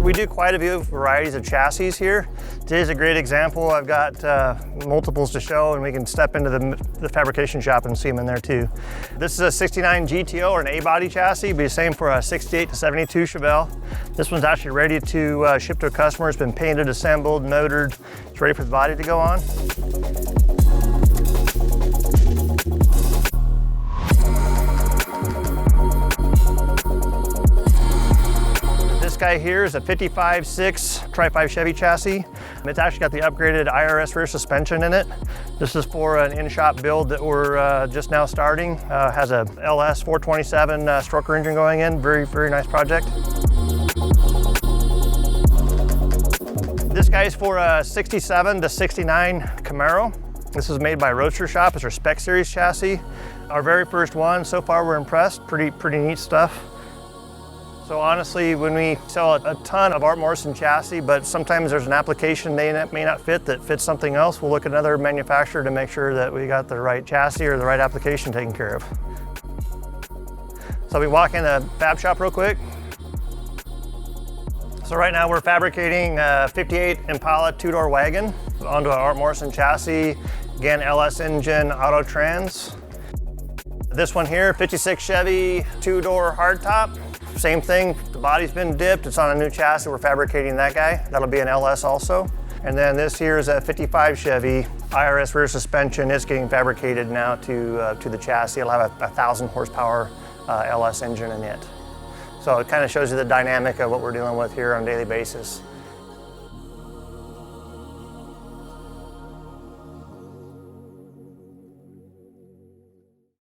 We do quite a few varieties of chassis here. Today's a great example. I've got multiples to show, and we can step into the fabrication shop and see them in there too. This is a 69 GTO or an A-body chassis, be the same for a 68 to 72 Chevelle. This one's actually ready to ship to a customer. It's been painted, assembled, motored. It's ready for the body to go on. This guy here is a 55.6 TriFives Chevy chassis. It's actually got the upgraded IRS rear suspension in it. This is for an in-shop build that we're just now starting. Has a LS 427 stroker engine going in. Very, very nice project. This guy's for a 67 to 69 Camaro. This is made by Roadster Shop. It's our Spec Series chassis. Our very first one. So far we're impressed. Pretty neat stuff. So honestly, when we sell a ton of Art Morrison chassis, but sometimes there's an application they may not fit that fits something else, we'll look at another manufacturer to make sure that we got the right chassis or the right application taken care of. So we walk in the fab shop real quick. So right now we're fabricating a 58 Impala two-door wagon onto an Art Morrison chassis. Again, LS engine, auto trans. This one here, 56 Chevy two-door hardtop. Same thing, the body's been dipped, it's on a new chassis, we're fabricating that guy. That'll be an LS also. And then this here is a 55 Chevy IRS rear suspension. It's getting fabricated now to the chassis. It'll have a 1,000 horsepower LS engine in it. So it kind of shows you the dynamic of what we're dealing with here on a daily basis.